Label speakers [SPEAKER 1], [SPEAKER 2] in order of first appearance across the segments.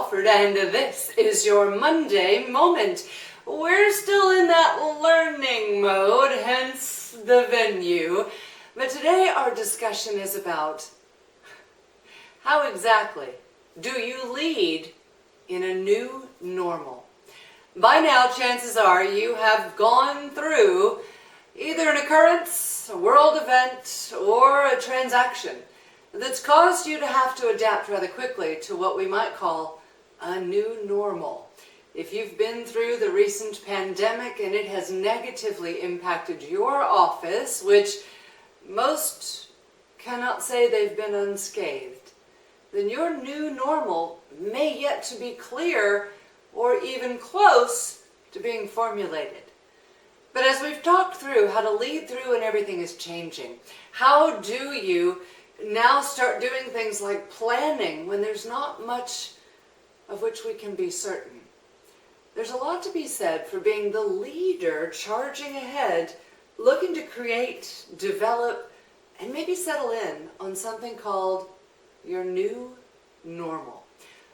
[SPEAKER 1] Wofford, and this is your Monday Moment. We're still in that learning mode, hence the venue. But today our discussion is about how exactly do you lead in a new normal? By now, chances are you have gone through either an occurrence, a world event, or a transaction that's caused you to have to adapt rather quickly to what we might call a new normal. If you've been through the recent pandemic and it has negatively impacted your office, which most cannot say they've been unscathed, then your new normal may yet to be clear or even close to being formulated. But as we've talked through how to lead through and everything is changing, how do you now start doing things like planning when there's not much of which we can be certain? There's a lot to be said for being the leader, charging ahead, looking to create, develop, and maybe settle in on something called your new normal.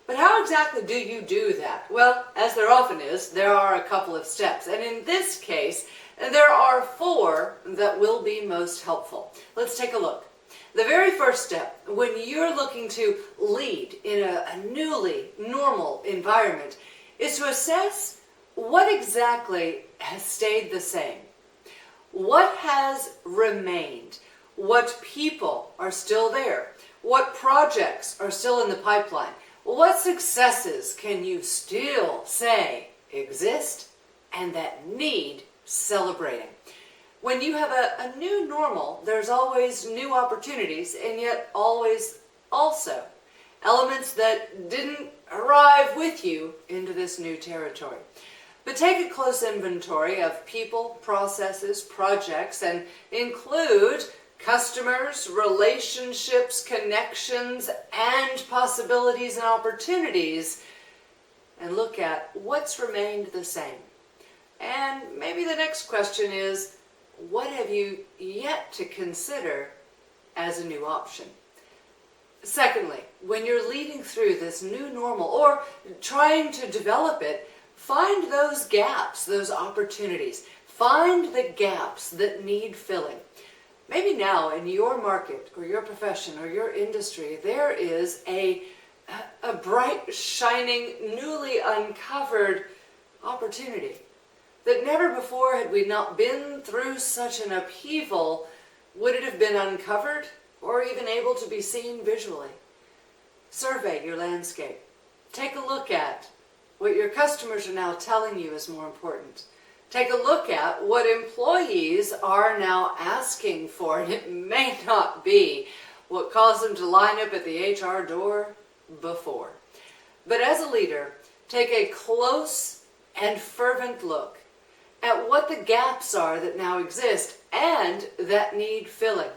[SPEAKER 1] But how exactly do you do that? Well, as there often is, there are a couple of steps. And in this case, there are 4 that will be most helpful. Let's take a look. The very first step, when you're looking to lead in a newly normal environment, is to assess what exactly has stayed the same. What has remained? What people are still there? What projects are still in the pipeline? What successes can you still say exist and that need celebrating? When you have a new normal, there's always new opportunities, and yet always also elements that didn't arrive with you into this new territory. But take a close inventory of people, processes, projects, and include customers, relationships, connections, and possibilities and opportunities, and look at what's remained the same. And maybe the next question is, what have you yet to consider as a new option? Secondly, when you're leading through this new normal or trying to develop it, find those gaps, those opportunities. Find the gaps that need filling. Maybe now in your market or your profession or your industry, there is a bright, shining, newly uncovered opportunity that never before, had we not been through such an upheaval, would it have been uncovered or even able to be seen visually. Survey your landscape. Take a look at what your customers are now telling you is more important. Take a look at what employees are now asking for, and it may not be what caused them to line up at the HR door before. But as a leader, take a close and fervent look at what the gaps are that now exist and that need filling.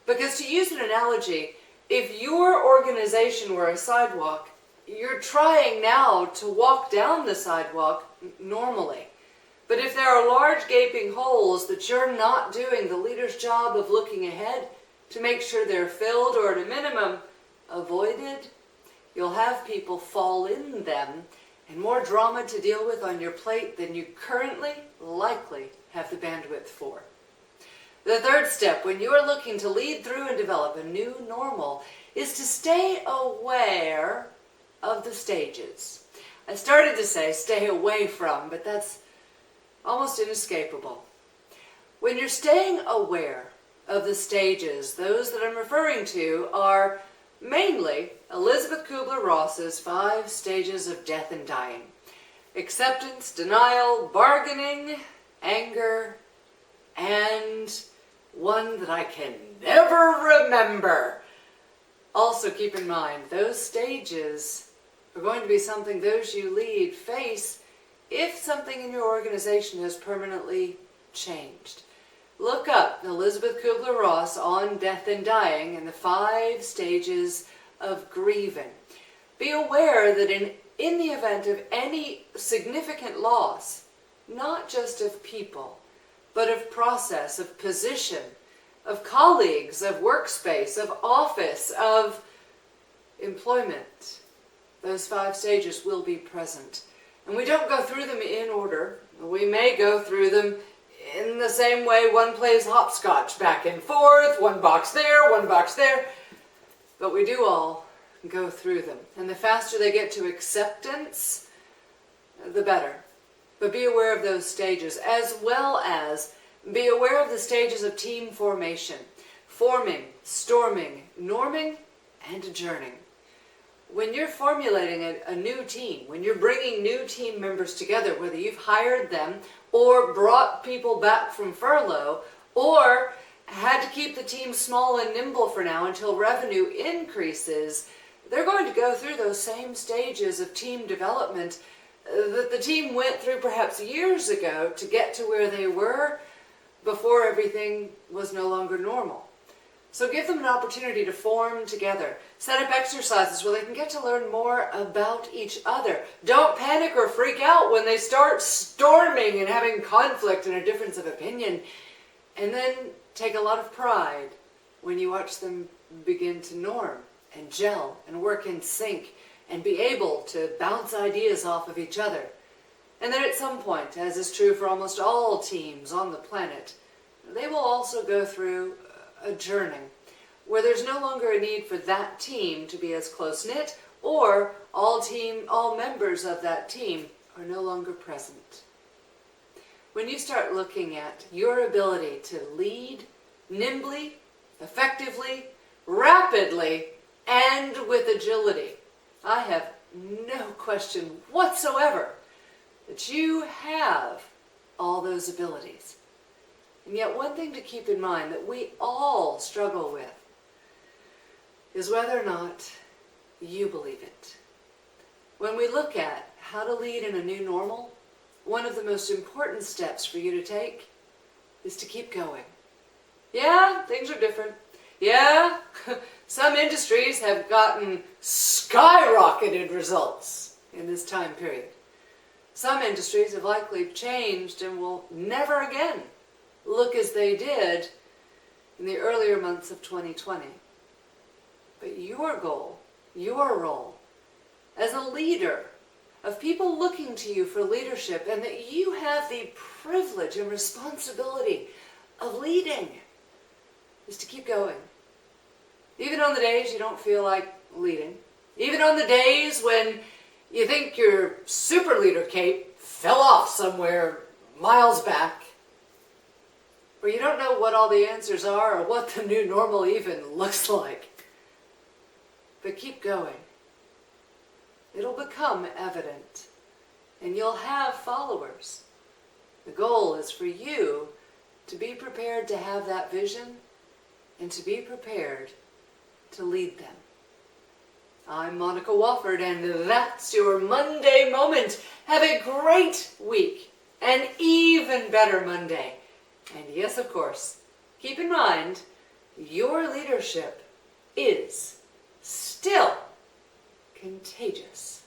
[SPEAKER 1] Because to use an analogy, if your organization were a sidewalk, you're trying now to walk down the sidewalk normally. But if there are large gaping holes that you're not doing the leader's job of looking ahead to make sure they're filled or at a minimum avoided, you'll have people fall in them and more drama to deal with on your plate than you currently likely have the bandwidth for. The third step, when you are looking to lead through and develop a new normal, is to stay aware of the stages. I started to say stay away from, but that's almost inescapable. When you're staying aware of the stages, those that I'm referring to are mainly Elizabeth Kubler-Ross's 5 stages of death and dying. Acceptance, denial, bargaining, anger, and one that I can never remember. Also keep in mind, those stages are going to be something those you lead face if something in your organization has permanently changed. Look up Elizabeth Kubler-Ross on death and dying and the 5 stages of grieving. Be aware that in the event of any significant loss, not just of people, but of process, of position, of colleagues, of workspace, of office, of employment, those 5 stages will be present. And we don't go through them in order. We may go through them in the same way one plays hopscotch, back and forth, one box there, one box there. But we do all go through them. And the faster they get to acceptance, the better. But be aware of those stages, as well as be aware of the stages of team formation. Forming, storming, norming, and adjourning. When you're formulating a new team, when you're bringing new team members together, whether you've hired them or brought people back from furlough or had to keep the team small and nimble for now until revenue increases, they're going to go through those same stages of team development that the team went through perhaps years ago to get to where they were before everything was no longer normal. So give them an opportunity to form together. Set up exercises where they can get to learn more about each other. Don't panic or freak out when they start storming and having conflict and a difference of opinion. And then take a lot of pride when you watch them begin to norm and gel and work in sync and be able to bounce ideas off of each other. And then at some point, as is true for almost all teams on the planet, they will also go through adjourning, where there's no longer a need for that team to be as close-knit, or all members of that team are no longer present. When you start looking at your ability to lead nimbly, effectively, rapidly, and with agility, I have no question whatsoever that you have all those abilities. And yet one thing to keep in mind that we all struggle with is whether or not you believe it. When we look at how to lead in a new normal, one of the most important steps for you to take is to keep going. Yeah, things are different. Yeah, some industries have gotten skyrocketed results in this time period. Some industries have likely changed and will never again look as they did in the earlier months of 2020. But your goal, your role as a leader of people looking to you for leadership, and that you have the privilege and responsibility of leading, is to keep going. Even on the days you don't feel like leading, even on the days when you think your super leader cape fell off somewhere miles back, or you don't know what all the answers are or what the new normal even looks like. But keep going. It'll become evident, and you'll have followers. The goal is for you to be prepared to have that vision and to be prepared to lead them. I'm Monica Wofford, and that's your Monday Moment. Have a great week, an even better Monday. And yes, of course, keep in mind, your leadership is still contagious.